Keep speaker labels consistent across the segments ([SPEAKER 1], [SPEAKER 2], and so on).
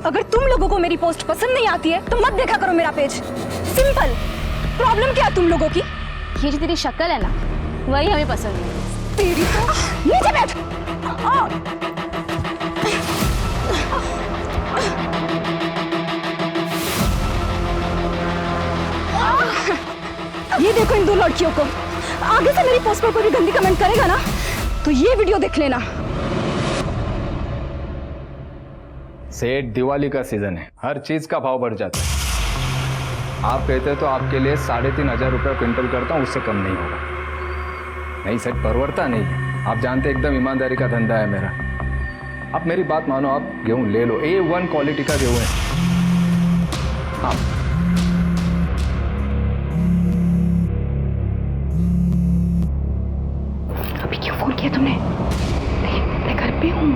[SPEAKER 1] अगर तुम लोगों को मेरी पोस्ट पसंद नहीं आती है तो मत देखा करो मेरा पेज। सिंपल। प्रॉब्लम क्या है तुम लोगों की?
[SPEAKER 2] ये जो तेरी शक्ल है ना, वही हमें पसंद है।
[SPEAKER 1] तेरी तो नीचे बैठ। ये देखो इन दो लड़कियों को। आगे से मेरी पोस्ट पर कोई भी गंदी कमेंट करेगा ना तो ये वीडियो देख लेना।
[SPEAKER 3] सेठ, दिवाली का सीजन है, हर चीज का भाव बढ़ जाता है। आप कहते तो आपके लिए 3,500 रुपये क्विंटल करता हूँ, उससे कम नहीं होगा। नहीं सेठ, परवड़ता नहीं। आप जानते एकदम ईमानदारी का धंधा है मेरा। आप मेरी बात मानो, आप गेहूं ले लो, A1 क्वालिटी का गेहूं है। हाँ,
[SPEAKER 1] अभी क्यों फोन किया तुमने? मैं घर पे हूँ,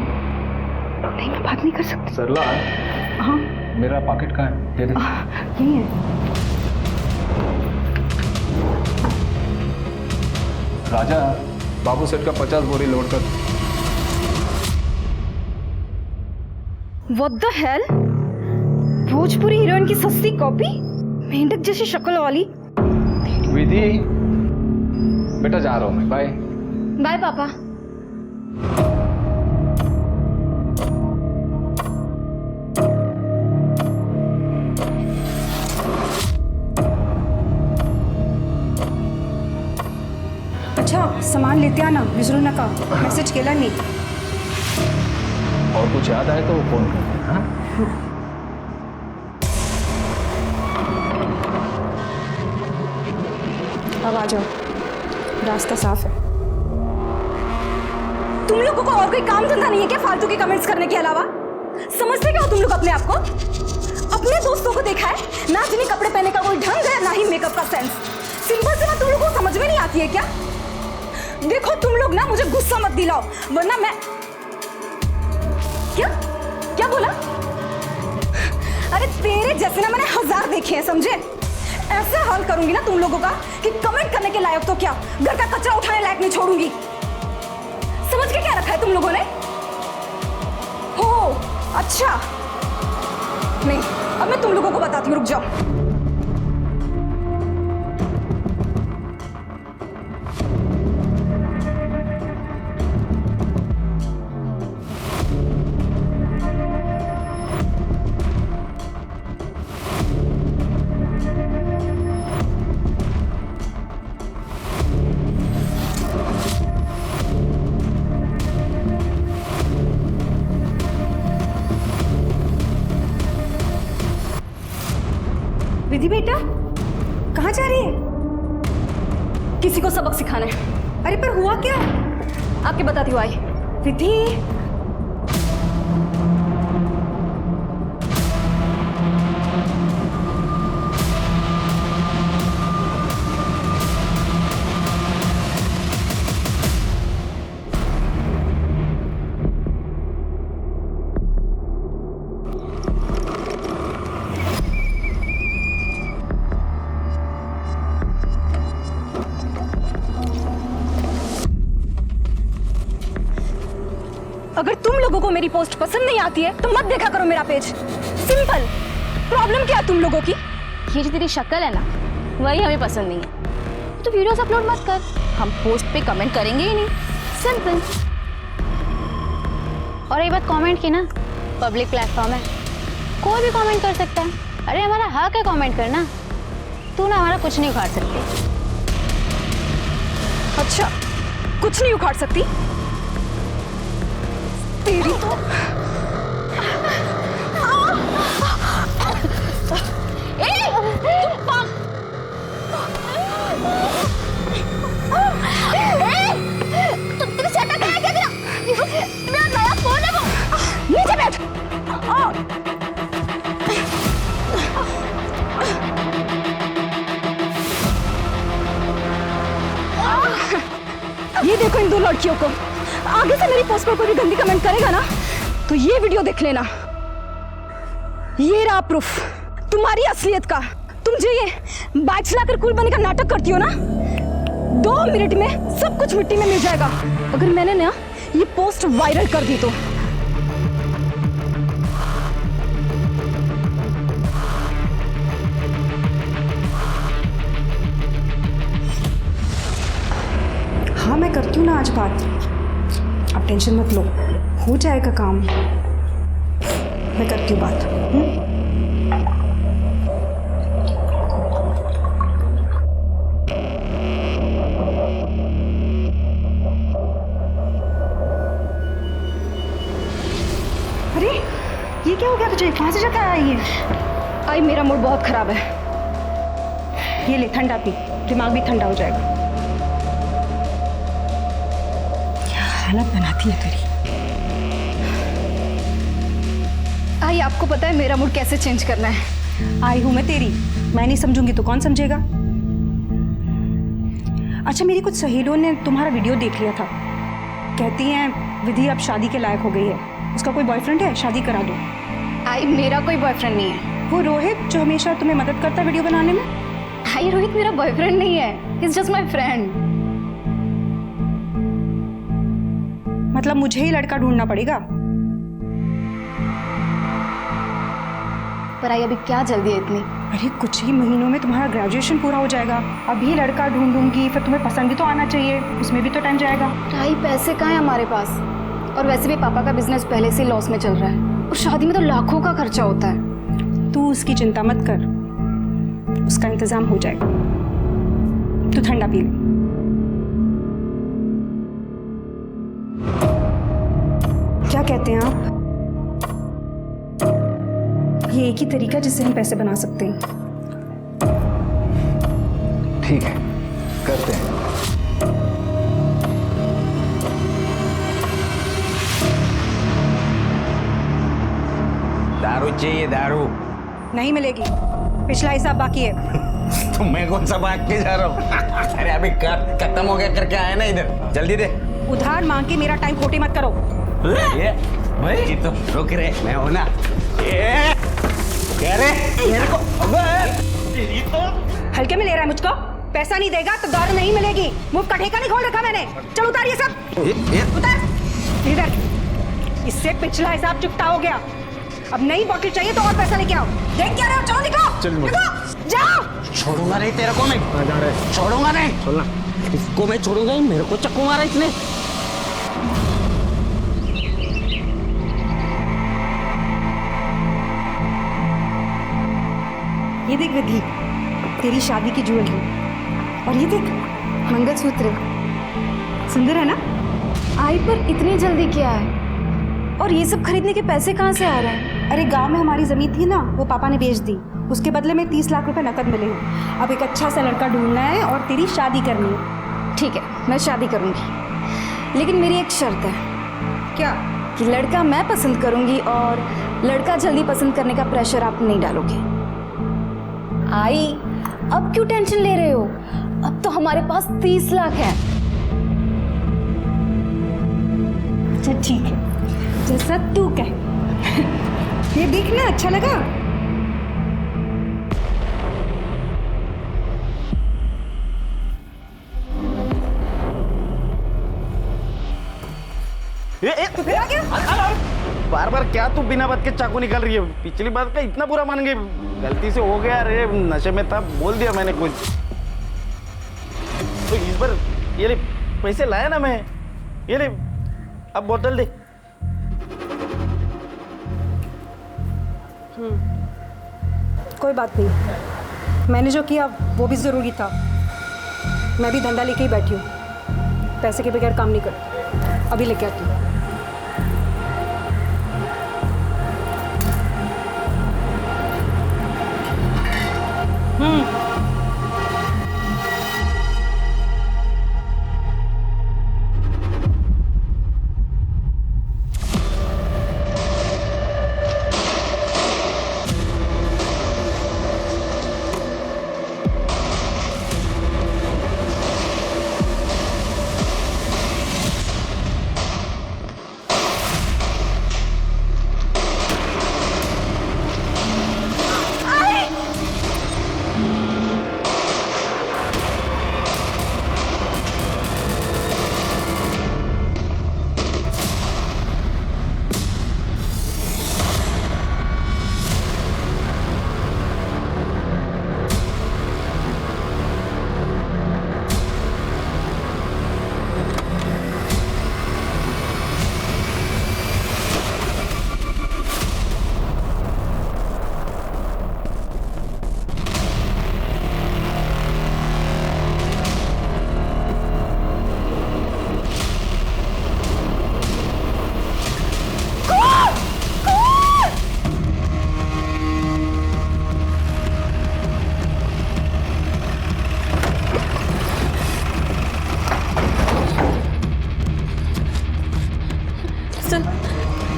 [SPEAKER 1] नहीं मैं बात नहीं कर सकती।
[SPEAKER 3] सरला,
[SPEAKER 1] हाँ
[SPEAKER 3] मेरा पॉकेट कहाँ है? दे दे।
[SPEAKER 1] यही है।
[SPEAKER 3] राजा, बाबू सेठ का 50 बोरी लोड कर।
[SPEAKER 1] What the hell? Bhojpuri heroine की सस्ती कॉपी, मेंढक जैसी शक्ल वाली।
[SPEAKER 3] विधि, बेटा जा रहा हूँ मैं, बाय।
[SPEAKER 2] बाय पापा।
[SPEAKER 1] अच्छा, सामान लेते आना, विसरू नका। मैसेज केला नहीं।
[SPEAKER 3] और कुछ याद आए तो फोन कर। हाँ,
[SPEAKER 1] अब आ जाओ, रास्ता साफ है। तुम लोगों को और कोई काम धंधा नहीं है क्या फालतू के कमेंट्स करने के अलावा? समझते क्या हो तुम लोग अपने आप को? अपने दोस्तों को देखा है ना, जिन्हें कपड़े पहनने का कोई ढंग है, ना ही मेकअप का सेंस। सिंपल से बात तुम लोगों को समझ में नहीं आती है क्या? देखो तुम लोग ना, मुझे गुस्सा मत दिलाओ वरना मैं। क्या क्या बोला? अरे तेरे जैसे ना मैंने 1000 देखे हैं, समझे? ऐसे हाल करूंगी ना तुम लोगों का कि कमेंट करने के लायक तो क्या, घर का कचरा उठाने लायक नहीं छोड़ूंगी। समझ के क्या रखा है तुम लोगों ने? हो अच्छा, नहीं अब मैं तुम लोगों को बताती हूँ, रुक जाओ। विधि बेटा, कहाँ जा रही है? किसी को सबक सिखाना है। अरे पर हुआ क्या? आपके बताती हूँ। आई विधि, अगर तुम लोगों को मेरी पोस्ट पसंद नहीं आती है तो मत देखा करो मेरा पेज। सिंपल। प्रॉब्लम क्या है तुम लोगों की?
[SPEAKER 2] ये जो तेरी शक्ल है ना, वही हमें पसंद नहीं है। तो वीडियोस अपलोड मत कर, हम पोस्ट पे कमेंट करेंगे ही नहीं। सिंपल। और ये बात कमेंट की ना, पब्लिक प्लेटफॉर्म है, कोई भी कमेंट कर सकता है। अरे हमारा हक है कमेंट करना, तू ना हमारा कुछ नहीं उखाड़ सकती।
[SPEAKER 1] अच्छा, कुछ नहीं उखाड़ सकती? तेरी तो
[SPEAKER 2] तेरी शक्ल क्या है? क्या मेरा नया फोन है वो।
[SPEAKER 1] नीचे बैठ। ये देखो इन दो लड़कियों को। आगे से मेरी पोस्ट पर कोई भी गंदी कमेंट करेगा ना तो ये वीडियो देख लेना। ये रहा प्रूफ तुम्हारी असलियत का। तुम जो ये बाइक चलाकर कूल बनने का नाटक करती हो ना, 2 मिनट में सब कुछ मिट्टी में मिल जाएगा। अगर मैंने ना ये पोस्ट वायरल कर दी तो। हाँ मैं करती हूँ ना आज बात, आप टेंशन मत लो, हो जाएगा काम। मैं करती हूँ बात। अरे ये क्या हो गया तुझे, कहाँ से जाकर आई है? आई मेरा मूड बहुत खराब है, ये ले ठंडा पी, दिमाग भी ठंडा हो जाएगा। क्या हालत बनाती है तेरी। आई आपको पता है मेरा मूड कैसे चेंज करना है? आई हूं मैं तेरी, मैं नहीं समझूंगी तो कौन समझेगा? अच्छा मेरी कुछ सहेलियों ने तुम्हारा वीडियो देख लिया था, कहती हैं विधि अब शादी के लायक हो गई है, उसका कोई बॉयफ्रेंड है, शादी करा दो। आई मेरा कोई बॉयफ्रेंड नहीं है। वो रोहित जो हमेशा तुम्हें मदद करता है वीडियो बनाने में? आई रोहित मेरा बॉयफ्रेंड नहीं है, इज जस्ट माय फ्रेंड। मतलब मुझे ही लड़का ढूंढना पड़ेगा? पर आई अभी क्या जल्दी है इतनी? अरे कुछ ही महीनों में तुम्हारा ग्रेजुएशन पूरा हो जाएगा, अभी लड़का ढूंढूंगी फिर तुम्हें पसंद भी तो आना चाहिए, उसमें भी तो टाइम जाएगा। आई पैसे कहाँ हैं हमारे पास, और वैसे भी पापा का बिजनेस पहले से लॉस में चल रहा है, और शादी में तो लाखों का खर्चा होता है। तू उसकी चिंता मत कर, उसका इंतजाम हो जाएगा। तू ठंडा पी ले। क्या कहते हैं आप? ये एक ही तरीका जिससे हम पैसे बना सकते हैं।
[SPEAKER 3] ठीक है, करते हैं।
[SPEAKER 4] दारू चाहिए? दारू
[SPEAKER 1] नहीं मिलेगी, पिछला हिसाब बाकी है।
[SPEAKER 4] तो मैं कौन सा भाग के जा रहा हूँ? अरे अभी खत्म हो गया करके आया ना इधर, जल्दी दे।
[SPEAKER 1] उधार मांग के मेरा टाइम खोटी मत करो।
[SPEAKER 4] ये भाई तो रुक रे, मैं हूं ना। ये कह रे मेरे को, तेरी तो
[SPEAKER 1] हल्के में ले रहा है मुझको? पैसा नहीं देगा तो दारू नहीं मिलेगी। मुंह का ठेका नहीं खोल रखा मैंने। चल उतार ये सब, उतार इधर। इससे पिछला हिसाब चुकता हो गया, अब नई बोतल चाहिए तो और पैसा लेके आओ। देख क्या रहे हो, चलो निकलो, निकलो, जाओ।
[SPEAKER 4] छोड़ूंगा नहीं तेरे को, मैं छोड़ूंगा नहीं। छोड़ना इसको, मैं छोड़ूंगा ही, मेरे को चक्कू मारा इसने।
[SPEAKER 1] ये देख विधि, तेरी शादी की ज्वेलरी, और ये देख मंगलसूत्र, सुंदर है ना? आई पर इतनी जल्दी क्या है, और ये सब खरीदने के पैसे कहाँ से आ रहे हैं? अरे गांव में हमारी जमीन थी ना, वो पापा ने बेच दी, उसके बदले में 30 लाख रुपए नकद मिले हैं। अब एक अच्छा सा लड़का ढूंढना है और तेरी शादी करनी है। ठीक है, मैं शादी करूंगी, लेकिन मेरी एक शर्त है। क्या? कि लड़का मैं पसंद करूंगी और लड़का जल्दी पसंद करने का प्रेशर आप नहीं डालोगे। आई अब क्यों टेंशन ले रहे हो, अब तो हमारे पास 30 लाख है। अच्छा ठीक है, जैसा तू कह। ये देखना अच्छा लगा? तो फिर आ गया?
[SPEAKER 4] बार बार क्या तू बिना बात के चाकू निकाल रही है? पिछली बात का इतना बुरा मान गई, गलती से हो गया रे, नशे में था, बोल दिया मैंने कुछ। तो इस बार ये ले पैसे लाया ना मैं, ये ले अब बोतल दे।
[SPEAKER 1] कोई बात नहीं, मैंने जो किया वो भी ज़रूरी था। मैं भी धंधा लेके ही बैठी हूँ, पैसे के बगैर काम नहीं करती। अभी लेके आती हूँ।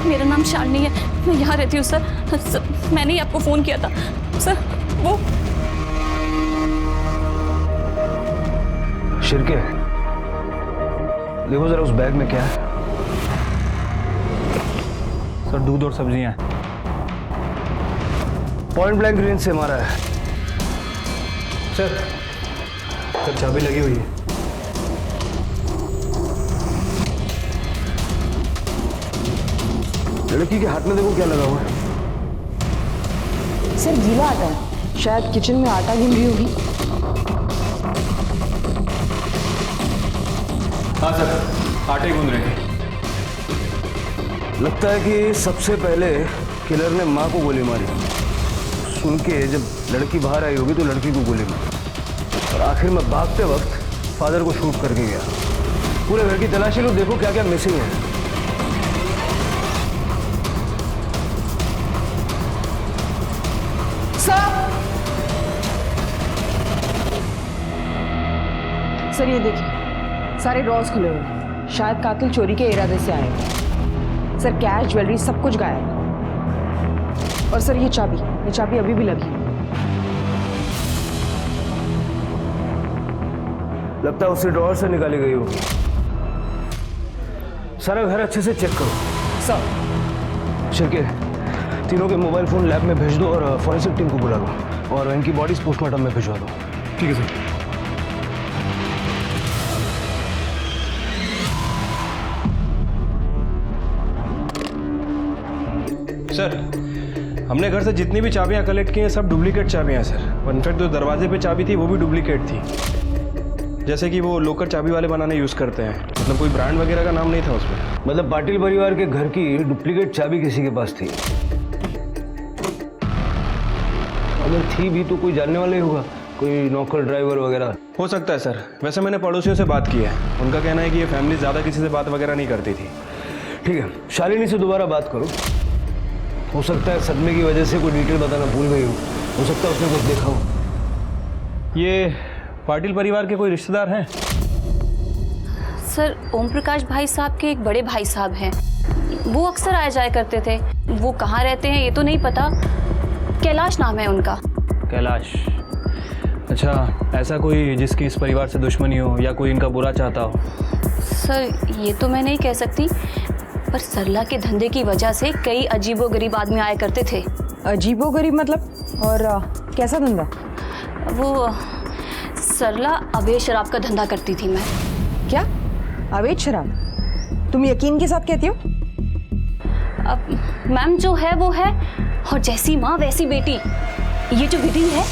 [SPEAKER 5] मेरा नाम शालिनी है, मैं यहाँ रहती हूँ सर। मैंने ही आपको फ़ोन किया था सर। वो
[SPEAKER 6] शिरके, देखो जरा उस बैग में क्या है।
[SPEAKER 7] सर दूध और सब्जियां हैं।
[SPEAKER 6] पॉइंट ब्लैंक रेंज से मारा है।
[SPEAKER 7] सर चाबी लगी हुई है।
[SPEAKER 6] लड़की के हाथ में देखो क्या लगा हुआ है।
[SPEAKER 8] सर गीला आटा है, शायद किचन में आटा गिन रही होगी।
[SPEAKER 7] हाँ सर, आटे गूंद रहे थे।
[SPEAKER 6] लगता है कि सबसे पहले किलर ने माँ को गोली मारी। सुन के जब लड़की बाहर आई होगी तो लड़की को गोली मारी और आखिर में भागते वक्त फादर को शूट करके गया। पूरे घर की तलाशी लो, देखो क्या क्या मिसिंग है।
[SPEAKER 8] सर ये देखिए, सारे ड्रॉर्स खुले हुए हैं। शायद कातिल चोरी के इरादे से आए हैं। सर कैश, ज्वेलरी सब कुछ गायब है। और सर ये चाबी अभी भी लगी है।
[SPEAKER 6] लगता है उसे ड्रॉअर से निकाली गई होगी। सारा घर अच्छे से चेक करो।
[SPEAKER 8] सर
[SPEAKER 6] शिरके, तीनों के मोबाइल फोन लैब में भेज दो और फॉरेंसिक टीम को बुला लो और इनकी बॉडीज पोस्टमार्टम में भिजवा दो।
[SPEAKER 7] ठीक है सर। सर हमने घर से जितनी भी चाबियां कलेक्ट की हैं सब डुप्लीकेट चाबियां हैं सर। इनफैक्ट जो दरवाजे पे चाबी थी वो भी डुप्लीकेट थी, जैसे कि वो लोकर चाबी वाले बनाने यूज़ करते हैं। मतलब कोई ब्रांड वगैरह का नाम नहीं था उसमें।
[SPEAKER 6] मतलब पाटिल परिवार के घर की डुप्लीकेट चाबी किसी के पास थी। अगर थी भी तो कोई जानने वाला ही होगा, कोई नौकर ड्राइवर वगैरह।
[SPEAKER 7] हो सकता है सर। वैसे मैंने पड़ोसियों से बात की है, उनका कहना है कि ये फैमिली ज़्यादा किसी से बात वगैरह नहीं करती थी।
[SPEAKER 6] ठीक है, शालिनी से दोबारा बात करो। हो सकता है सदमे की वजह से कोई डिटेल बताना भूल गई हो सकता है उसने कुछ देखा हो।
[SPEAKER 7] ये पाटिल परिवार के कोई रिश्तेदार हैं?
[SPEAKER 5] सर ओम प्रकाश भाई साहब के एक बड़े भाई साहब हैं, वो अक्सर आया जाया करते थे। वो कहाँ रहते हैं ये तो नहीं पता, कैलाश नाम है उनका।
[SPEAKER 7] कैलाश? अच्छा, ऐसा कोई जिसकी इस परिवार से दुश्मनी हो या कोई इनका बुरा चाहता हो?
[SPEAKER 5] सर ये तो मैं नहीं कह सकती, पर सरला के धंधे की वजह से कई अजीबोगरीब आदमी आया करते थे।
[SPEAKER 8] अजीबोगरीब मतलब? और कैसा धंधा?
[SPEAKER 5] वो सरला अवैध शराब का धंधा करती थी। मैं
[SPEAKER 8] क्या अवैध शराब? तुम यकीन के साथ कहती हो?
[SPEAKER 5] अब मैम जो है वो है, और जैसी माँ वैसी बेटी। ये जो विधि है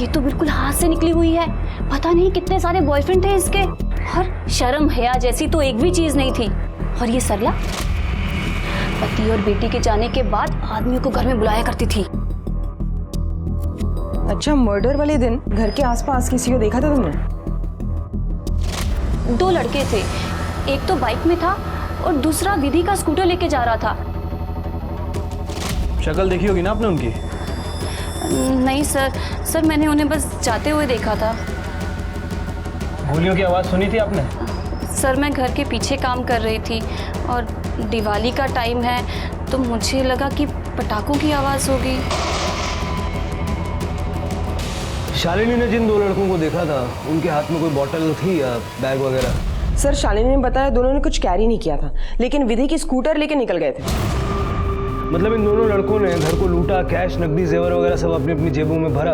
[SPEAKER 5] ये तो बिल्कुल हाथ से निकली हुई है। पता नहीं कितने सारे बॉयफ्रेंड थे इसके, और शर्म हया जैसी तो एक भी चीज नहीं थी। और ये सरला पति और बेटी के जाने के बाद आदमियों को घर में बुलाया करती थी।
[SPEAKER 8] अच्छा, मर्डर वाले दिन घर के आसपास किसी को देखा था तुमने?
[SPEAKER 5] 2 लड़के थे, एक तो बाइक में था और दूसरा विधि का स्कूटर लेके जा रहा था।
[SPEAKER 7] शक्ल देखी होगी ना आपने उनकी?
[SPEAKER 5] नहीं सर मैंने उन्हें बस जाते हुए देखा था।
[SPEAKER 7] गोलियों की आवाज़ सुनी थी आपने?
[SPEAKER 5] सर मैं घर के पीछे काम कर रही थी और दिवाली का टाइम है तो मुझे लगा कि पटाखों की आवाज़ होगी।
[SPEAKER 6] शालिनी ने जिन 2 लड़कों को देखा था उनके हाथ में कोई बॉटल थी या बैग वगैरह?
[SPEAKER 8] सर शालिनी ने बताया दोनों ने कुछ कैरी नहीं किया था, लेकिन विधि की स्कूटर लेके निकल गए थे।
[SPEAKER 6] मतलब इन दोनों लड़कों ने घर को लूटा, कैश, नकदी, जेवर वगैरह सब अपनी अपनी जेबों में भरा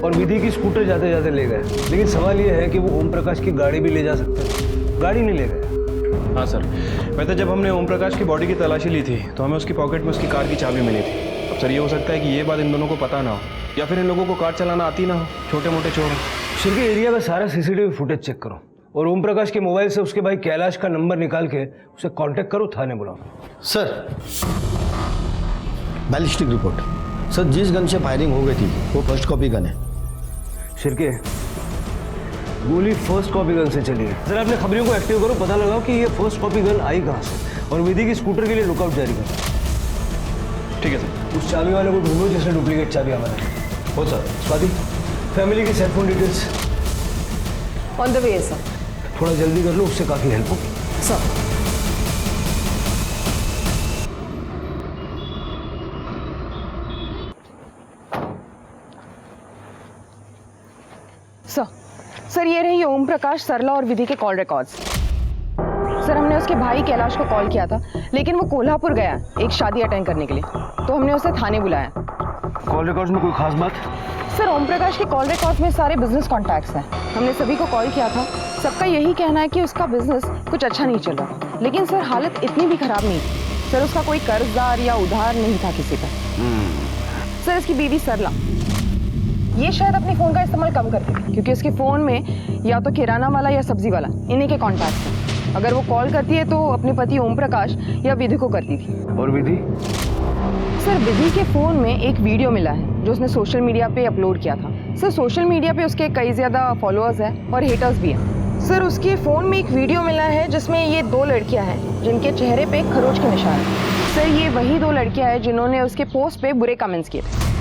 [SPEAKER 6] और विधि की स्कूटर जाते जाते ले गए। लेकिन सवाल ये है कि वो ओम प्रकाश की गाड़ी भी ले जा सकते हैं, गाड़ी नहीं ले गए।
[SPEAKER 7] हाँ सर, वैसे जब हमने ओम प्रकाश की बॉडी की तलाशी ली थी तो हमें उसकी पॉकेट में उसकी कार की चाबी मिली थी। अब सर ये हो सकता है कि ये बात इन दोनों को पता ना हो, या फिर इन लोगों को कार चलाना आती ना हो, छोटे मोटे चोर।
[SPEAKER 6] शिरके एरिया का सारा सीसीटीवी फुटेज चेक करो और ओम प्रकाश के मोबाइल से उसके भाई कैलाश का नंबर निकाल के उसे कांटेक्ट करो, थाने बुलाओ।
[SPEAKER 9] Sir ballistic report. सर जिस गन से फायरिंग हो गई थी वो फर्स्ट कॉपी गन है।
[SPEAKER 6] शिरके गोली फर्स्ट कॉपी गन से चली है। जरा अपने खबरियों को एक्टिव करो, पता लगाओ कि ये फर्स्ट कॉपी गन आई कहाँ से और विधि की स्कूटर के लिए लुकआउट जारी करो।
[SPEAKER 7] ठीक है सर।
[SPEAKER 6] उस चाबी वाले को ढूंढो जिसने डुप्लीकेट चाबी हमारे। हो सर। स्वाति, फैमिली की cellphone details
[SPEAKER 8] on the way है सर।
[SPEAKER 6] थोड़ा जल्दी कर लो, उससे काफ़ी हेल्प होगी।
[SPEAKER 8] सर सर ये रही ओम प्रकाश, सरला और विधि के कॉल रिकॉर्ड्स। सर हमने उसके भाई कैलाश को कॉल किया था, लेकिन वो कोल्हापुर गया एक शादी अटेंड करने के लिए, तो हमने उसे थाने बुलाया।
[SPEAKER 6] कॉल रिकॉर्ड्स में कोई खास बात?
[SPEAKER 8] सर ओम प्रकाश के कॉल रिकॉर्ड्स में सारे बिजनेस कॉन्टैक्ट्स हैं। हमने सभी को कॉल किया था, सबका यही कहना है कि उसका बिजनेस कुछ अच्छा नहीं चल रहा। लेकिन सर हालत इतनी भी खराब नहीं थी। सर उसका कोई कर्जदार या उधार नहीं था किसी का। सर इसकी बीवी सरला, ये शायद अपने फ़ोन का इस्तेमाल कम करती थी, क्योंकि उसके फ़ोन में या तो किराना वाला या सब्जी वाला इन्हीं के कॉन्टैक्ट हैं। अगर वो कॉल करती है तो अपने पति ओम प्रकाश या विधि को करती थी।
[SPEAKER 6] और विधि?
[SPEAKER 8] सर विधि के फ़ोन में एक वीडियो मिला है जो उसने सोशल मीडिया पे अपलोड किया था। सर सोशल मीडिया पे उसके कई ज़्यादा फॉलोअर्स हैं और हेटर्स भी हैं। सर उसके फ़ोन में एक वीडियो मिला है जिसमें ये 2 लड़कियां हैं जिनके चेहरे पे खरोच के निशान हैं। सर ये वही 2 लड़कियां हैं जिन्होंने उसके पोस्ट पे बुरे कमेंट्स किए थे।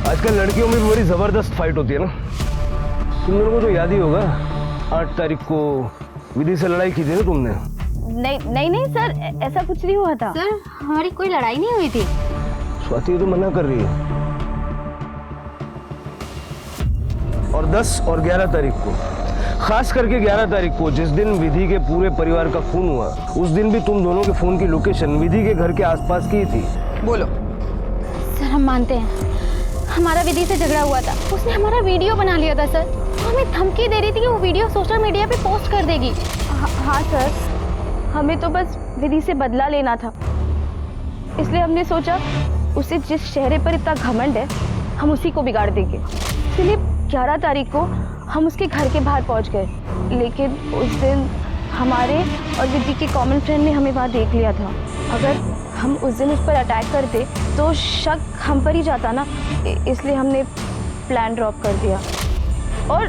[SPEAKER 6] आजकल लड़कियों में भी बड़ी जबरदस्त फाइट होती है ना। तुम लोगों को तो याद ही होगा, 8 तारीख को विधि से लड़ाई की थी ना तुमने।
[SPEAKER 2] नहीं सर, ऐसा कुछ नहीं हुआ था सर, हमारी कोई लड़ाई नहीं हुई थी।
[SPEAKER 6] स्वाति तो मना कर रही है। और 10 और 11 तारीख को, खास करके 11 तारीख को जिस दिन विधि के पूरे परिवार का खून हुआ, उस दिन भी तुम दोनों के फोन की लोकेशन विधि के घर के आसपास की थी।
[SPEAKER 8] बोलो।
[SPEAKER 2] सर हम मानते हैं, हमारा विधि से झगड़ा हुआ था, उसने हमारा वीडियो बना लिया था सर। वो हमें धमकी दे रही थी कि वो वीडियो सोशल मीडिया पे पोस्ट कर देगी। हाँ सर, हमें तो बस विधि से बदला लेना था, इसलिए हमने सोचा उसे जिस चेहरे पर इतना घमंड है हम उसी को बिगाड़ देंगे। इसलिए 11 तारीख को हम उसके घर के बाहर पहुंच गए, लेकिन उस दिन हमारे और विधि के कॉमन फ्रेंड ने हमें वहाँ देख लिया था। अगर हम उस दिन उस पर अटैक करते तो शक हम पर ही जाता ना, इसलिए हमने प्लान ड्रॉप कर दिया। और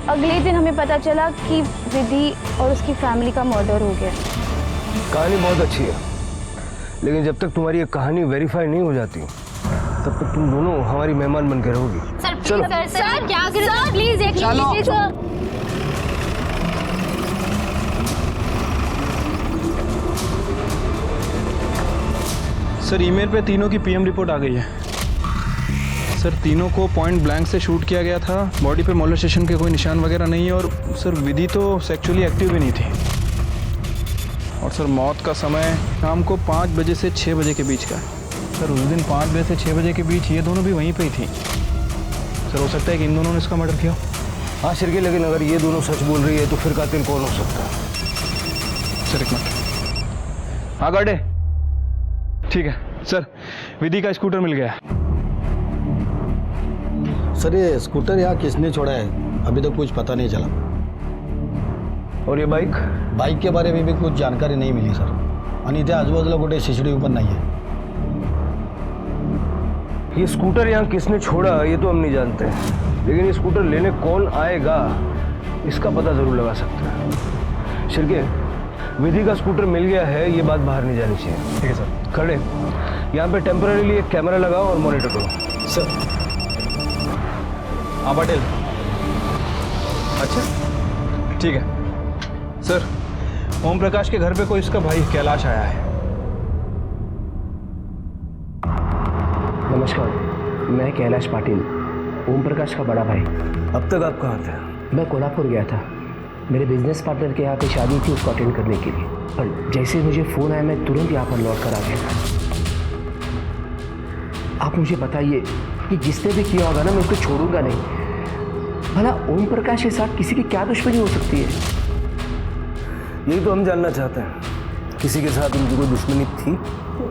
[SPEAKER 2] अगले दिन हमें पता चला कि विधि और उसकी फैमिली का मर्डर हो गया।
[SPEAKER 6] कहानी बहुत अच्छी है, लेकिन जब तक तुम्हारी ये कहानी वेरीफाई नहीं हो जाती तब तक तुम दोनों हमारी मेहमान बन के रहोगी।
[SPEAKER 2] सर सर क्या करें सर, प्लीज देख लीजिए सर।
[SPEAKER 7] सर ईमेल पे तीनों की पीएम रिपोर्ट आ गई है। सर तीनों को पॉइंट ब्लैंक से शूट किया गया था, बॉडी पे मोलेस्टेशन के कोई निशान वगैरह नहीं है, और सर विधि तो सेक्सुअली एक्टिव भी नहीं थी। और सर मौत का समय शाम को 5 बजे से 6 बजे के बीच का है। सर उस दिन 5 बजे से 6 बजे के बीच ये दोनों भी वहीं पे ही थी। सर हो सकता है कि इन दोनों ने इसका मर्डर किया।
[SPEAKER 6] हाँ शिरके, लेकिन अगर ये दोनों सच बोल रही है तो फिर कातिल कौन हो सकता है?
[SPEAKER 7] सर एक मिनट। हाँ गार्डे, ठीक है सर, विधि का स्कूटर मिल गया।
[SPEAKER 9] सर ये स्कूटर यहाँ किसने छोड़ा है अभी तक कुछ पता नहीं चला।
[SPEAKER 6] और ये बाइक?
[SPEAKER 9] बाइक के बारे में भी कुछ जानकारी नहीं मिली सर, आणि इथे आजूबाजूला कुठे CCTV पण नाही है।
[SPEAKER 6] ये स्कूटर यहाँ किसने छोड़ा ये तो हम नहीं जानते, लेकिन ये स्कूटर लेने कौन आएगा इसका पता जरूर लगा सकते हैं। शिरके, विधि का स्कूटर मिल गया है, ये बात बाहर नहीं जानी चाहिए।
[SPEAKER 7] ठीक है सर।
[SPEAKER 6] खड़े यहाँ पे टेम्पररीली एक कैमरा लगाओ और मॉनिटर करो।
[SPEAKER 9] सर
[SPEAKER 7] हाँ पटेल, अच्छा ठीक है सर। ओम प्रकाश के घर पे कोई इसका भाई कैलाश आया है।
[SPEAKER 10] नमस्कार, मैं कैलाश पाटिल, ओम प्रकाश का बड़ा भाई।
[SPEAKER 6] अब तक आप कहाँ थे?
[SPEAKER 10] मैं कोल्हापुर गया था, मेरे बिजनेस पार्टनर के यहाँ पे शादी थी, उसको अटेंड करने के लिए। और जैसे मुझे फ़ोन आया मैं तुरंत यहाँ पर लौट कर आ गया था। आप मुझे बताइए कि जिसने भी किया होगा ना, मैं उसको छोड़ूंगा नहीं। भला ओम प्रकाश के साथ किसी की क्या दुश्मनी हो सकती है?
[SPEAKER 6] यही तो हम जानना चाहते हैं, किसी के साथ उनकी कोई दुश्मनी थी?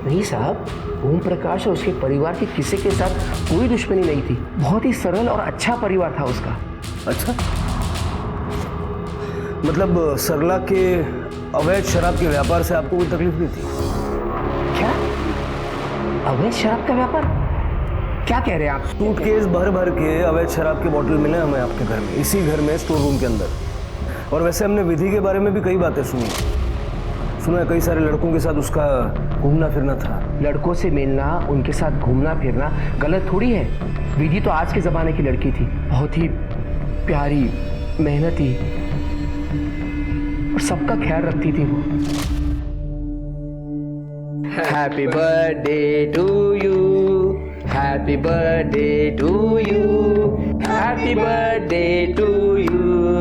[SPEAKER 10] नहीं साहब, ओम प्रकाश और उसके परिवार के किसी के साथ कोई दुश्मनी नहीं थी। बहुत ही सरल और अच्छा परिवार था उसका।
[SPEAKER 6] अच्छा, मतलब सरला के अवैध शराब के व्यापार से आपको कोई तकलीफ नहीं थी?
[SPEAKER 10] क्या अवैध शराब का व्यापार? क्या कह रहे हैं आप?
[SPEAKER 6] सूटकेस भर भर के अवैध शराब के बोतल मिले हमें आपके घर में, इसी घर में स्टोर रूम के अंदर। और वैसे हमने विधि के बारे में भी कई बातें सुनी, सुना है कई सारे लड़कों के साथ उसका घूमना फिरना था।
[SPEAKER 10] लड़कों से मिलना, उनके साथ घूमना फिरना गलत थोड़ी है। विधि तो आज के ज़माने की लड़की थी, बहुत ही प्यारी, मेहनती और सबका ख्याल रखती थी वो। Happy birthday to you, happy birthday to you, happy birthday to you.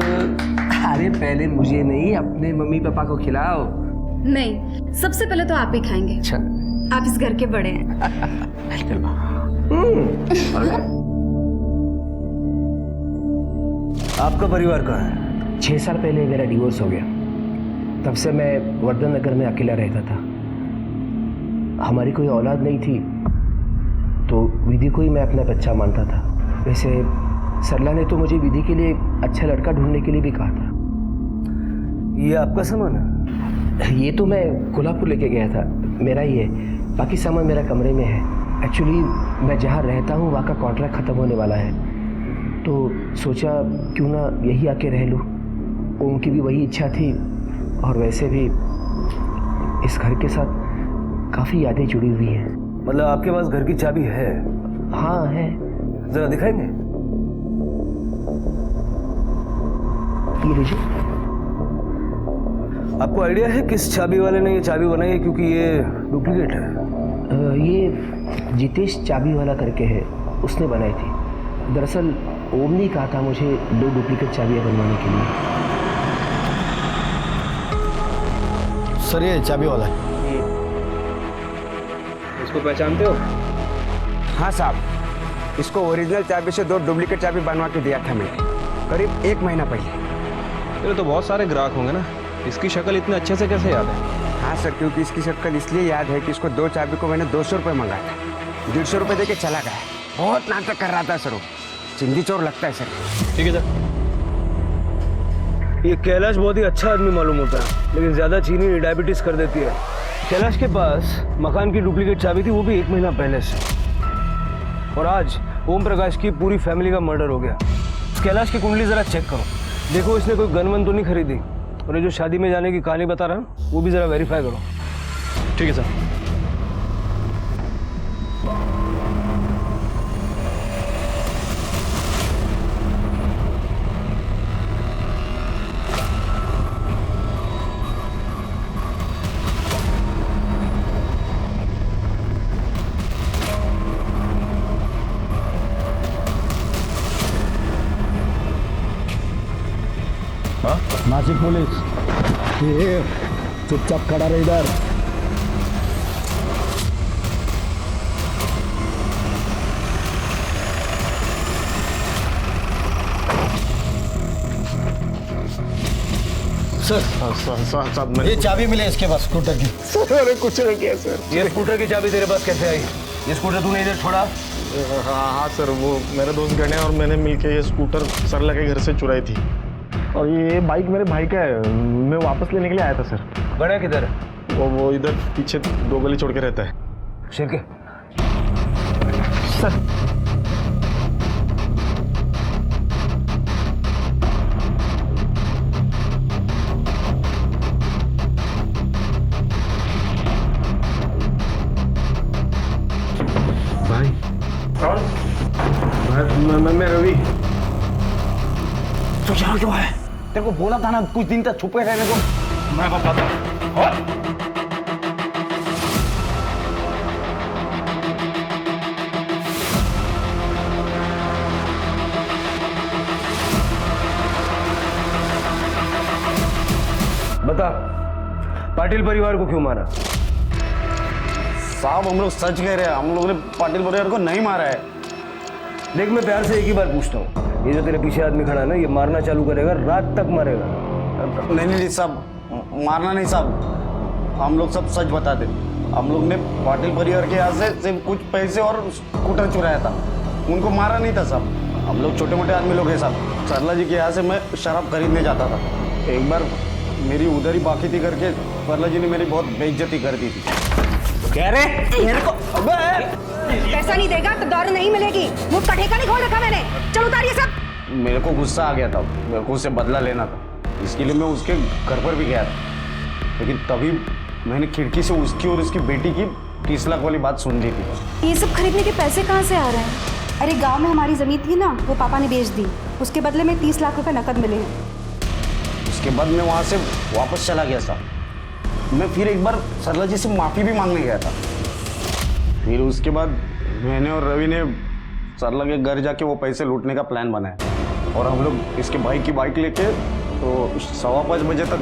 [SPEAKER 10] अरे पहले मुझे नहीं, अपने मम्मी पापा को खिलाओ।
[SPEAKER 1] नहीं, सबसे पहले तो आप ही खाएंगे।
[SPEAKER 10] अच्छा,
[SPEAKER 1] आप इस घर के बड़े हैं।
[SPEAKER 6] आपका परिवार कहाँ है?
[SPEAKER 10] 6 साल पहले मेरा डिवोर्स हो गया। तब से मैं वर्धन नगर में अकेला रहता था। हमारी कोई औलाद नहीं थी, तो विधि को ही मैं अपना बच्चा मानता था। वैसे सरला ने तो मुझे विधि के लिए अच्छा लड़का ढूंढने के लिए भी कहा था।
[SPEAKER 6] ये आपका सामान है?
[SPEAKER 10] ये तो मैं कोल्हापुर लेके गया था, मेरा ही है। बाकी सामान मेरा कमरे में है। एक्चुअली मैं जहाँ रहता हूँ वहाँ का कॉन्ट्रैक्ट ख़त्म होने वाला है, तो सोचा क्यों ना यही आके रह लूँ। उनकी भी वही इच्छा थी, और वैसे भी इस घर के साथ काफ़ी यादें जुड़ी हुई हैं।
[SPEAKER 6] मतलब आपके पास घर की चाबी है?
[SPEAKER 10] हाँ है।
[SPEAKER 6] जरा दिखाएंगे?
[SPEAKER 10] ये लीजिए।
[SPEAKER 6] आपको आइडिया है किस चाबी वाले ने ये चाबी बनाई है? क्योंकि ये डुप्लीकेट है।
[SPEAKER 10] ये जितेश चाबी वाला करके है, उसने बनाई थी। दरअसल ओम ने कहा था मुझे 2 डुप्लीकेट चाबियाँ बनवाने के लिए।
[SPEAKER 9] सर ये चाबी वाला है।
[SPEAKER 7] इसको पहचानते हो?
[SPEAKER 11] हाँ साहब, इसको ओरिजिनल चाबी से 2 डुप्लीकेट चाबी बनवा के दिया था मैंने करीब 1 महीना पहले।
[SPEAKER 7] तेरे तो बहुत सारे ग्राहक होंगे ना, इसकी शक्ल इतने अच्छे से कैसे याद है?
[SPEAKER 11] हाँ सर, क्योंकि इसकी शक्ल इसलिए याद है कि इसको 2 चाबी को मैंने 200 रुपये मंगाया था। 150 रुपये दे के चला गया। बहुत नाटक कर रहा था सर वो, चिंदी चोर लगता है सर।
[SPEAKER 7] ठीक है सर।
[SPEAKER 6] ये कैलाश बहुत ही अच्छा आदमी मालूम होता है, लेकिन ज़्यादा चीनी डायबिटीज़ कर देती है। कैलाश के पास मकान की डुप्लीकेट चाबी थी, वो भी 1 महीना पहले से। और आज ओम प्रकाश की पूरी फैमिली का मर्डर हो गया। कैलाश की कुंडली ज़रा चेक करो, देखो इसने कोई गन वन तो नहीं खरीदी। और ये जो शादी में जाने की कहानी बता रहा हूँ वो भी ज़रा वेरीफाई करो।
[SPEAKER 7] ठीक है सर।
[SPEAKER 9] नासिक पुलिस, ये चुपचाप खड़ा रहे इधर।
[SPEAKER 4] सर
[SPEAKER 9] ये चाबी मिले इसके पास स्कूटर की।
[SPEAKER 4] अरे कुछ नहीं किया सर।
[SPEAKER 6] ये स्कूटर की चाबी तेरे पास कैसे आई? ये स्कूटर तूने इधर छोड़ा?
[SPEAKER 4] हाँ सर, वो मेरे दोस्त गणे और मैंने मिलके ये स्कूटर सरला के घर से चुराई थी। और ये बाइक मेरे भाई का है, मैं वापस लेने के लिए आया था सर।
[SPEAKER 6] गणे किधर है?
[SPEAKER 4] वो इधर पीछे 2 गली छोड़ के रहता है।
[SPEAKER 6] शिरके
[SPEAKER 4] सर
[SPEAKER 6] भाई
[SPEAKER 4] कौन? मैं रवि।
[SPEAKER 9] तो यहाँ क्यों है? तेरे को बोला था ना कुछ दिन तक छुपे रहने को।
[SPEAKER 4] मैं बताता।
[SPEAKER 6] बता, पाटिल परिवार को क्यों मारा?
[SPEAKER 4] साहब हम लोग सच कह रहे हैं, हम लोगों ने पाटिल परिवार को नहीं मारा है।
[SPEAKER 6] देख, मैं प्यार से एक ही बार पूछता हूँ, ये जो तेरे पीछे आदमी खड़ा है ना, ये मारना चालू करेगा, रात तक मारेगा।
[SPEAKER 4] नहीं साहब, मारना नहीं साहब, हम लोग सब सच बताते। हम लोग ने पाटिल परिवार के यहाँ से सिर्फ कुछ पैसे और स्कूटर चुराया था, उनको मारा नहीं था साहब। हम लोग छोटे मोटे आदमी लोग हैं साहब। सरला जी के यहाँ से मैं शराब खरीदने जाता था, एक बार मेरी उधर ही बाकी थी करके सरला जी ने मेरी बहुत बेइज्जती कर दी थी।
[SPEAKER 9] कह रहे मेरे को
[SPEAKER 1] पैसा नहीं देगा तो दारू नहीं मिलेगी। मुझ का ठेका नहीं खोल रखा मैंने। चलो उतारिए सब।
[SPEAKER 4] मेरे को गुस्सा आ गया था, मेरे को उससे बदला लेना था, इसके लिए मैं उसके घर पर भी गया था। लेकिन तभी मैंने खिड़की से उसकी और उसकी बेटी की 30 लाख वाली बात सुन ली थी।
[SPEAKER 1] ये सब खरीदने के पैसे कहाँ से आ रहे हैं? अरे गांव में हमारी जमीन थी ना, वो पापा ने बेच दी, उसके बदले में 30 लाख रुपए नकद मिले हैं।
[SPEAKER 4] उसके बाद मैं वहाँ से वापस चला गया साहब। मैं फिर एक बार सरला जी से माफ़ी भी मांगने गया था। फिर उसके बाद मैंने और रवि ने सरला के घर जाके वो पैसे लूटने का प्लान बनाया और हम लोग इसके भाई की बाइक लेके तो 5:15 बजे तक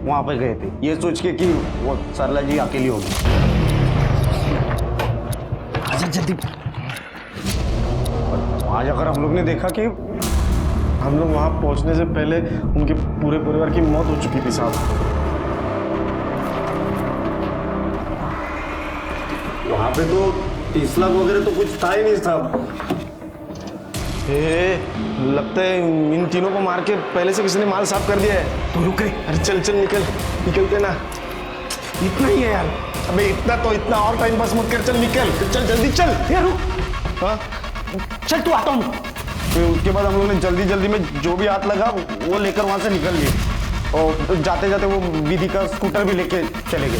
[SPEAKER 4] वहाँ पे गए थे, ये सोच के कि वो सरला जी अकेली होगी।
[SPEAKER 6] आजा जल्दी।
[SPEAKER 4] वहाँ जाकर हम लोग ने देखा कि
[SPEAKER 7] हम लोग वहाँ पहुँचने से पहले उनके पूरे परिवार की मौत हो चुकी थी साहब।
[SPEAKER 4] वहाँ पे तो 30 लाख वगैरह तो कुछ था ही नहीं साहब।
[SPEAKER 7] लगता है इन तीनों को मार के पहले से किसी ने माल साफ कर दिया है।
[SPEAKER 6] तो रुके।
[SPEAKER 7] अरे चल चल निकलते ना।
[SPEAKER 6] इतना ही है यार।
[SPEAKER 7] अबे इतना और टाइम पास मत कर, चल निकल, चल जल्दी चल।
[SPEAKER 6] यार रुक।
[SPEAKER 7] हाँ
[SPEAKER 6] चल तू आता हूँ।
[SPEAKER 4] फिर उसके बाद हम लोग ने जल्दी में जो भी हाथ लगा वो लेकर वहाँ से निकल गए और जाते जाते वो विधि का स्कूटर भी लेके चले गए।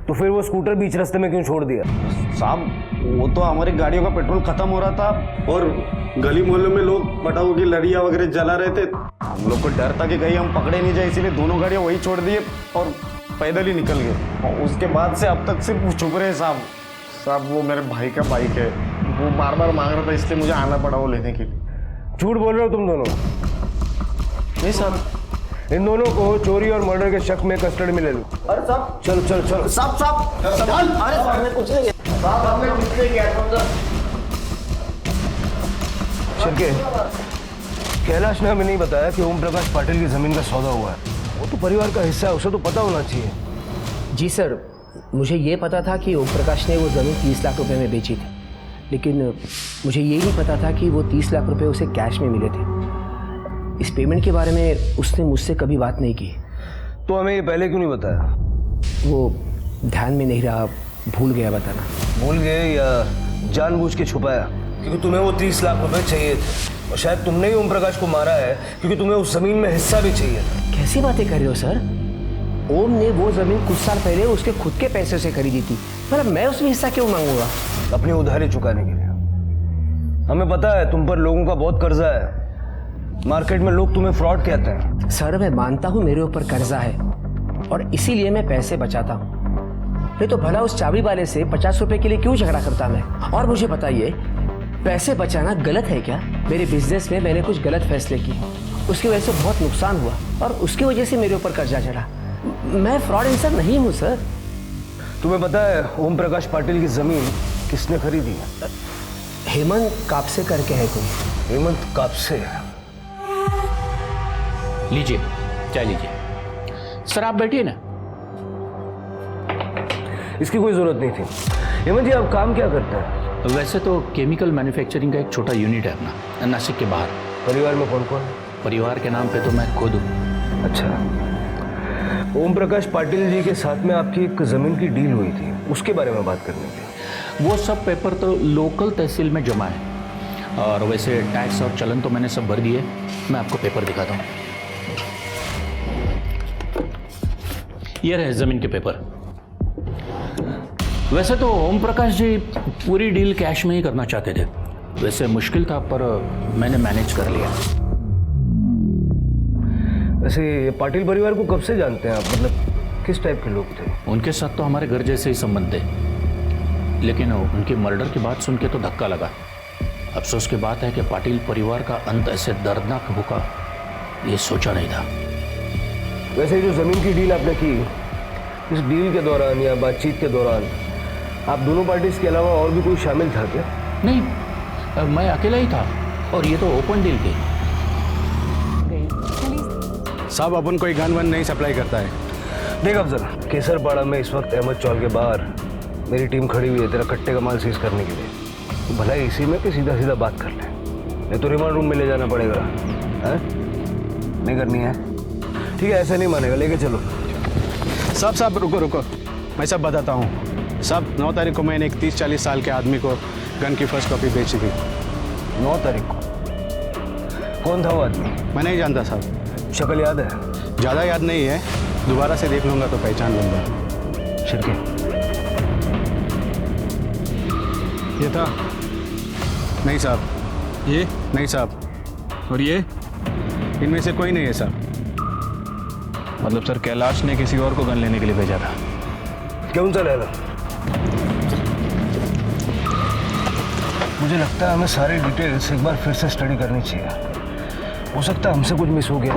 [SPEAKER 6] तो फिर वो स्कूटर बीच रास्ते में क्यों छोड़ दिया?
[SPEAKER 4] साहब वो तो हमारी गाड़ियों का पेट्रोल खत्म हो रहा था और गली मोहल्ले में लोग पटाखों की लड़ियाँ वगैरह जला रहे थे। हम लोग को डर था कि कहीं हम पकड़े नहीं जाए, इसीलिए दोनों गाड़ियाँ वही छोड़ दिए और पैदल ही निकल गए। और उसके बाद से अब तक सिर्फ छुप रहे साहब।
[SPEAKER 7] साहब वो मेरे भाई का बाइक है, वो बार बार मांग रहा था इसलिए मुझे आना पड़ा वो लेने के लिए।
[SPEAKER 6] झूठ बोल रहे हो तुम दोनों?
[SPEAKER 7] नहीं साहब,
[SPEAKER 6] इन दोनों को चोरी और मर्डर के शक में कस्टडी में ले लो।
[SPEAKER 4] अरे साहब
[SPEAKER 6] चलो चलो चलो।
[SPEAKER 4] साहब अरे हमने कुछ नहीं किया साहब, हमने कुछ नहीं किया।
[SPEAKER 6] शिरके, कैलाश ने हमें नहीं बताया कि ओम प्रकाश पाटिल की जमीन का सौदा हुआ है। वो तो परिवार का हिस्सा है, उसे तो पता होना चाहिए।
[SPEAKER 10] जी सर, मुझे ये पता था कि ओम प्रकाश ने वो ज़मीन 30 लाख रुपए में बेची थी, लेकिन मुझे ये नहीं पता था कि वो 30 लाख रुपए उसे कैश में मिले थे। इस पेमेंट के बारे में उसने मुझसे कभी बात नहीं की।
[SPEAKER 6] तो हमें ये पहले क्यों नहीं बताया?
[SPEAKER 10] वो ध्यान में नहीं रहा, भूल गया बताना।
[SPEAKER 6] भूल गए या जानबूझ के छुपाया? क्योंकि तुम्हें वो 30 लाख रुपए चाहिए थे और शायद तुमने ही ओम प्रकाश को मारा है क्योंकि तुम्हें उस जमीन में हिस्सा भी चाहिए था।
[SPEAKER 10] कैसी बातें कर रहे हो सर? ओम ने वो जमीन कुछ साल पहले उसके खुद के पैसे से खरीदी थी, मतलब मैं उसमें हिस्सा क्यों मांगूंगा?
[SPEAKER 6] अपनी उधारी चुकाने के लिए। हमें पता है तुम पर लोगों का बहुत कर्जा है, मार्केट में लोग तुम्हें फ्रॉड कहते हैं।
[SPEAKER 10] सर मैं मानता हूँ मेरे ऊपर कर्जा है और इसीलिए मैं पैसे बचाता हूँ, नहीं तो भला उस चाबी वाले से 50 रुपए के लिए क्यों झगड़ा करता मैं? और मुझे बताइए, पैसे बचाना गलत है क्या? मेरे बिजनेस में मैंने कुछ गलत फैसले किए, उसकी वजह से बहुत नुकसान हुआ और उसकी वजह से मेरे ऊपर कर्जा चढ़ा। मैं फ्रॉड इंसान नहीं हूँ सर।
[SPEAKER 6] तुम्हें पता है ओम प्रकाश पाटिल की जमीन किसने खरीदी है?
[SPEAKER 10] हेमंत कापसे करके है कोई।
[SPEAKER 6] हेमंत कापसे?
[SPEAKER 12] लीजिए चाय लीजिए। सर आप बैठिए ना।
[SPEAKER 6] इसकी कोई जरूरत नहीं थी। हेमंत जी आप काम क्या करते हैं?
[SPEAKER 12] वैसे तो केमिकल मैन्युफैक्चरिंग का एक छोटा यूनिट है अपना, नासिक के बाहर।
[SPEAKER 6] परिवार में कौन कौन है?
[SPEAKER 12] परिवार के नाम पे तो मैं खुद हूँ।
[SPEAKER 6] अच्छा, ओम प्रकाश पाटिल जी के साथ में आपकी एक जमीन की डील हुई थी, उसके बारे में बात करने की।
[SPEAKER 12] वो सब पेपर तो लोकल तहसील में जमा है और वैसे टैक्स और चलन तो मैंने सब भर दिए। मैं आपको पेपर दिखाता हूँ। ये रहे जमीन के पेपर। वैसे तो ओम प्रकाश जी पूरी डील कैश में ही करना चाहते थे, वैसे मुश्किल था पर मैंने मैनेज कर लिया।
[SPEAKER 6] वैसे पाटिल परिवार को कब से जानते हैं आप? मतलब किस टाइप के लोग थे?
[SPEAKER 12] उनके साथ तो हमारे घर जैसे ही संबंध थे, लेकिन उनकी मर्डर की बात सुन के तो धक्का लगा। अफसोस की बात है कि पाटिल परिवार का अंत ऐसे दर्दनाक होगा ये सोचा नहीं था।
[SPEAKER 6] वैसे जो ज़मीन की डील आपने की, इस डील के दौरान या बातचीत के दौरान आप दोनों पार्टीज के अलावा और भी कोई शामिल था क्या?
[SPEAKER 12] नहीं, मैं अकेला ही था और ये तो ओपन डील थी।
[SPEAKER 9] साहब अपन कोई गन वन नहीं सप्लाई करता है।
[SPEAKER 6] देख अफजल, केसरपाड़ा में इस वक्त अहमद चौल के बाहर मेरी टीम खड़ी हुई है तेरा कट्टे का माल सीज करने के लिए। तो भला इसी में कि सीधा सीधा बात कर ले, नहीं तो रिमांड रूम में ले जाना पड़ेगा। है नहीं करनी है? ठीक है, ऐसा नहीं मानेगा, लेके चलो।
[SPEAKER 9] साहब रुको, मैं सब बताता हूँ। साहब 9 तारीख को मैंने एक 30-40 साल के आदमी को गन की फर्स्ट कॉपी बेची थी।
[SPEAKER 6] 9 तारीख को? कौन था वो आदमी?
[SPEAKER 9] मैं नहीं जानता साहब।
[SPEAKER 6] शक्ल याद है?
[SPEAKER 9] ज़्यादा याद नहीं है, दोबारा से देख लूँगा तो पहचान लूँगा।
[SPEAKER 6] शिरके,
[SPEAKER 9] ये था? नहीं साहब। ये? नहीं साहब। और ये? इनमें से कोई नहीं है सर।
[SPEAKER 7] मतलब सर कैलाश ने किसी और को गन लेने के लिए भेजा था।
[SPEAKER 6] क्यों सा लैला? मुझे लगता है हमें सारी डिटेल्स एक बार फिर से स्टडी करनी चाहिए। हो सकता है हमसे कुछ मिस हो गया।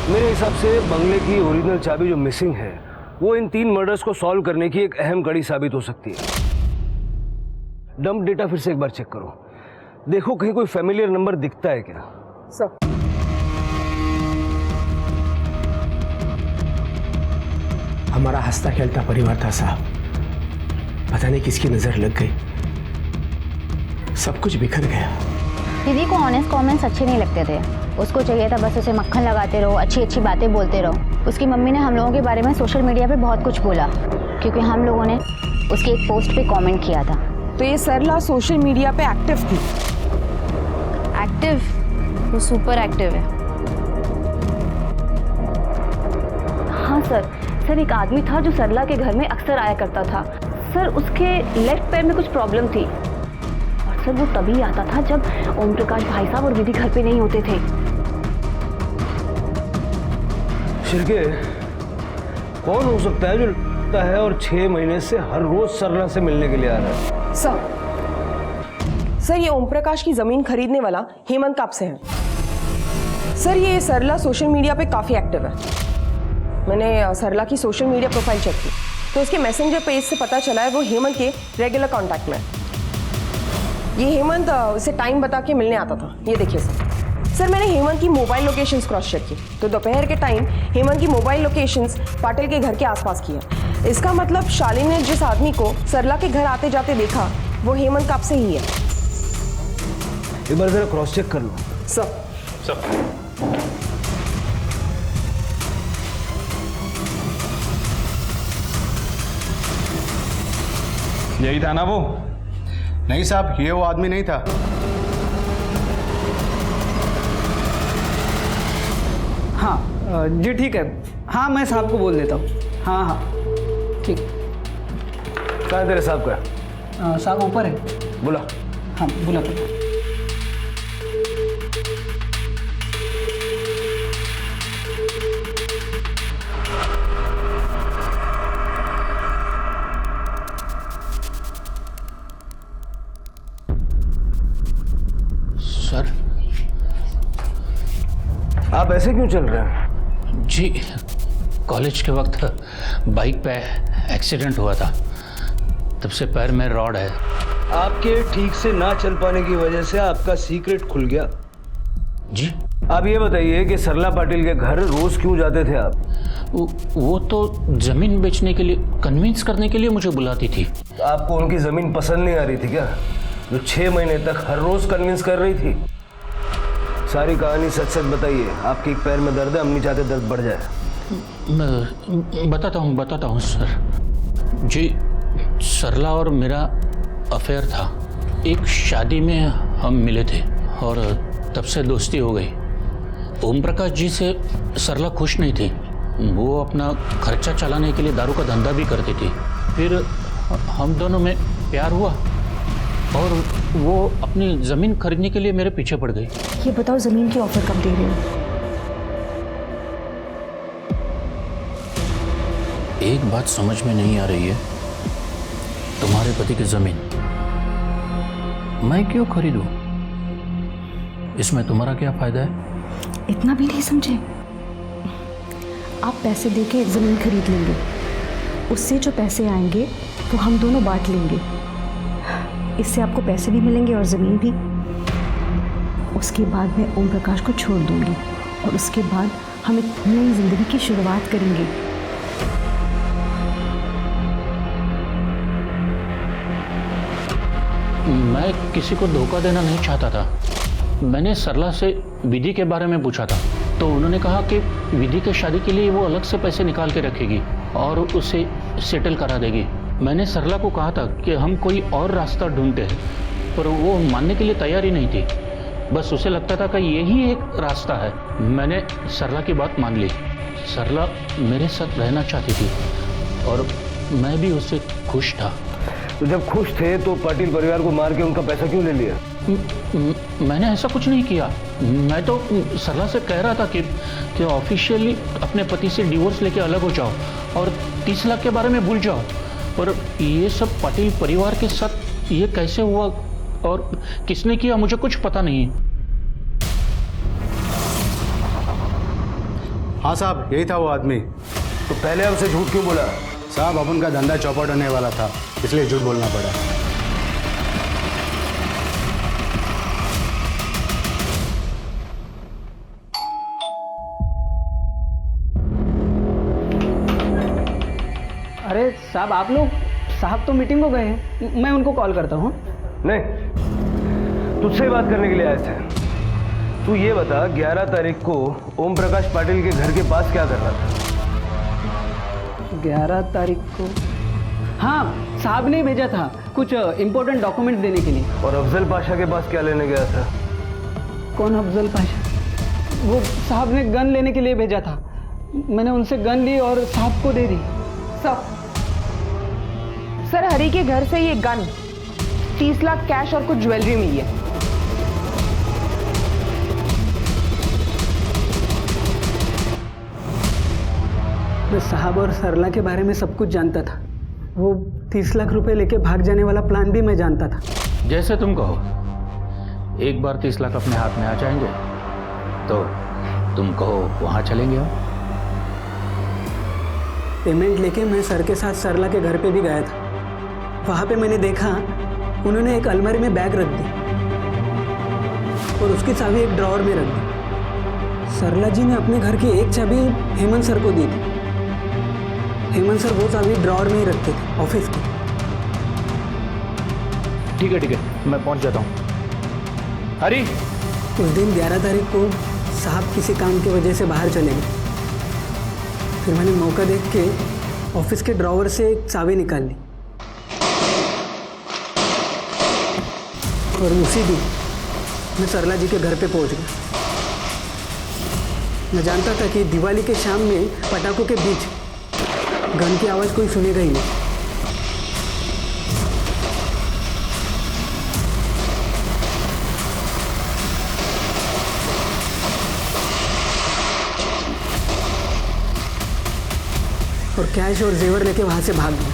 [SPEAKER 6] मेरे हिसाब से बंगले की ओरिजिनल चाबी जो मिसिंग है वो इन 3 मर्डर्स को सॉल्व करने की एक अहम कड़ी साबित हो सकती है। डंप डेटा फिर से एक बार चेक करो, देखो कहीं कोई फैमिलियर नंबर दिखता है क्या।
[SPEAKER 8] सर
[SPEAKER 10] हमारा हंसता खेलता परिवार था साहब, पता नहीं किसकी नजर लग गई, सब कुछ बिखर गया।
[SPEAKER 2] दीदी को ऑनेस्ट कमेंट्स अच्छे नहीं लगते थे, उसको चाहिए था बस उसे मक्खन लगाते रहो, अच्छी अच्छी बातें बोलते रहो। उसकी मम्मी ने हम लोगों के बारे में सोशल मीडिया पे बहुत कुछ बोला, क्योंकि हम लोगों ने उसके एक पोस्ट पे कमेंट किया था।
[SPEAKER 8] तो ये सरला सोशल मीडिया पे एक्टिव थी?
[SPEAKER 5] एक्टिव? वो सुपर एक्टिव है। हाँ सर, एक आदमी था जो सरला के घर में अक्सर आया करता था। सर उसके लेफ्ट पैर में कुछ प्रॉब्लम थी, और सर वो तभी आता था जब ओम प्रकाश भाई साहब और विधि घर पे नहीं होते थे।
[SPEAKER 6] शिरके, कौन हो सकता है जो लगता है और 6 महीने से हर रोज सरला से मिलने के लिए आ रहा है?
[SPEAKER 8] सर ये ओम प्रकाश की जमीन खरीदने वाला हेमंत कब से है? सर ये सरला सोशल मीडिया पे काफी एक्टिव है। मैंने सरला की सोशल मीडिया प्रोफाइल चेक की तो उसके मैसेंजर पेज से पता चला है वो हेमंत के रेगुलर कांटेक्ट में। ये हेमंत उसे टाइम बता के मिलने आता था। ये देखिए सर, मैंने हेमंत की मोबाइल लोकेशंस क्रॉस चेक की तो दोपहर के टाइम हेमंत की मोबाइल लोकेशंस पाटिल के घर के आसपास की है। इसका मतलब शालिनी ने जिस आदमी को सरला के घर आते जाते देखा वो हेमंत कब से ही है।
[SPEAKER 6] एक बार जरा क्रॉस चेक कर लो।
[SPEAKER 8] सर
[SPEAKER 7] यही था ना वो?
[SPEAKER 9] नहीं साहब, ये वो आदमी नहीं था।
[SPEAKER 13] हाँ जी ठीक है, हाँ मैं साहब को बोल देता हूँ। हाँ हाँ ठीक।
[SPEAKER 6] कहाँ है तेरे साहब का?
[SPEAKER 13] साहब ऊपर है।
[SPEAKER 6] बुला।
[SPEAKER 13] हाँ बुला तो।
[SPEAKER 12] सर
[SPEAKER 6] आप ऐसे क्यों चल रहे हैं?
[SPEAKER 12] जी, कॉलेज के वक्त बाइक पे एक्सीडेंट हुआ था, तब से पैर में रॉड है।
[SPEAKER 6] आपके ठीक से ना चल पाने की वजह से आपका सीक्रेट खुल गया।
[SPEAKER 12] जी
[SPEAKER 6] आप ये बताइए कि सरला पाटिल के घर रोज क्यों जाते थे आप?
[SPEAKER 12] वो तो जमीन बेचने के लिए, कन्विंस करने के लिए मुझे बुलाती थी।
[SPEAKER 6] आपको उनकी जमीन पसंद नहीं आ रही थी क्या, जो 6 महीने तक हर रोज कन्विंस कर रही थी? सारी कहानी सच सच बताइए। आपके एक पैर में दर्द है, हम नहीं चाहते दर्द बढ़ जाए।
[SPEAKER 12] मैं बताता हूँ सर। जी, सरला और मेरा अफेयर था। एक शादी में हम मिले थे और तब से दोस्ती हो गई। ओम प्रकाश जी से सरला खुश नहीं थी, वो अपना खर्चा चलाने के लिए दारू का धंधा भी करती थी। फिर हम दोनों में प्यार हुआ और वो अपनी ज़मीन खरीदने के लिए मेरे पीछे पड़ गई।
[SPEAKER 8] ये बताओ जमीन की ऑफर कब दे रहे हो?
[SPEAKER 12] एक बात समझ में नहीं आ रही है, तुम्हारे पति की ज़मीन मैं क्यों खरीदूं? इसमें तुम्हारा क्या फ़ायदा है?
[SPEAKER 1] इतना भी नहीं समझे? आप पैसे देके एक ज़मीन खरीद लेंगे, उससे जो पैसे आएंगे वो हम दोनों बांट लेंगे। इससे आपको पैसे भी मिलेंगे और ज़मीन भी। उसके बाद मैं ओम प्रकाश को छोड़ दूंगी और उसके बाद हम एक नई ज़िंदगी की शुरुआत करेंगे।
[SPEAKER 12] मैं किसी को धोखा देना नहीं चाहता था। मैंने सरला से विधि के बारे में पूछा था तो उन्होंने कहा कि विधि के शादी के लिए वो अलग से पैसे निकाल के रखेगी और उसे सेटल करा देगी। मैंने सरला को कहा था कि हम कोई और रास्ता ढूंढते हैं, पर वो मानने के लिए तैयार ही नहीं थी। बस उसे लगता था कि यही एक रास्ता है। मैंने सरला की बात मान ली। सरला मेरे साथ रहना चाहती थी और मैं भी उससे खुश था।
[SPEAKER 6] तो जब खुश थे तो पाटिल परिवार को मार के उनका पैसा क्यों ले लिया?
[SPEAKER 12] मैंने ऐसा कुछ नहीं किया। मैं तो सरला से कह रहा था कि ऑफिशियली अपने पति से डिवोर्स लेके अलग हो जाओ और 30 लाख के बारे में भूल जाओ। और ये सब पाटिल परिवार के साथ ये कैसे हुआ और किसने किया मुझे कुछ पता नहीं।
[SPEAKER 9] हाँ साहब, यही था वो आदमी।
[SPEAKER 6] तो पहले हमसे झूठ क्यों बोला?
[SPEAKER 9] साहब अपन का धंधा चौपट होने वाला था, इसलिए झूठ बोलना पड़ा।
[SPEAKER 13] अरे साहब, आप लोग, साहब तो मीटिंग को गए हैं, मैं उनको कॉल करता हूँ।
[SPEAKER 6] नहीं, तुझसे बात करने के लिए आए थे। तू ये बता, 11 तारीख को ओम प्रकाश पाटिल के घर के पास क्या कर रहा था?
[SPEAKER 13] 11 तारीख को? हाँ, साहब ने भेजा था कुछ इम्पोर्टेंट डॉक्यूमेंट देने के लिए।
[SPEAKER 6] और अफजल पाशा के पास क्या लेने गया था?
[SPEAKER 13] कौन अफजल पाशा? वो साहब ने गन लेने के लिए भेजा था। मैंने उनसे गन ली और साहब को दे दी।
[SPEAKER 8] सर, हरी के घर से ये गन, 30 लाख कैश और कुछ ज्वेलरी मिली है।
[SPEAKER 13] मैं साहब और सरला के बारे में सब कुछ जानता था। वो 30 लाख रुपए लेके भाग जाने वाला प्लान भी मैं जानता था।
[SPEAKER 12] जैसे तुम कहो। एक बार 30 लाख अपने हाथ में आ जाएंगे तो तुम कहो वहाँ चलेंगे हम।
[SPEAKER 13] पेमेंट लेके मैं सर के साथ सरला के घर पे भी गया था। वहाँ पे मैंने देखा उन्होंने एक अलमारी में बैग रख दी और उसकी चाबी एक ड्रॉअर में रख दी। सरला जी ने अपने घर की एक चाबी हेमंत सर को दी थी। हेमंत सर वो चाबी ड्रॉअर में ही रखते थे ऑफिस की।
[SPEAKER 12] ठीक है, मैं पहुँच जाता हूँ। हरी,
[SPEAKER 13] उस दिन 11 तारीख को साहब किसी काम की वजह से बाहर चले गए। फिर मैंने मौका देख के ऑफिस के ड्रॉअर से एक चाबी निकाल ली और उसी दिन मैं सरला जी के घर पे पहुंच गया। मैं जानता था कि दिवाली के शाम में पटाखों के बीच गन की आवाज़ कोई सुनेगा ही नहीं। और कैश और जेवर लेके वहां से भाग गए।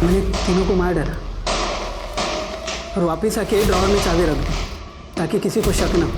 [SPEAKER 13] मैंने तीनों को मार डाला और वापस आके ड्रॉअर में चाबी रख दी ताकि किसी को शक ना हो।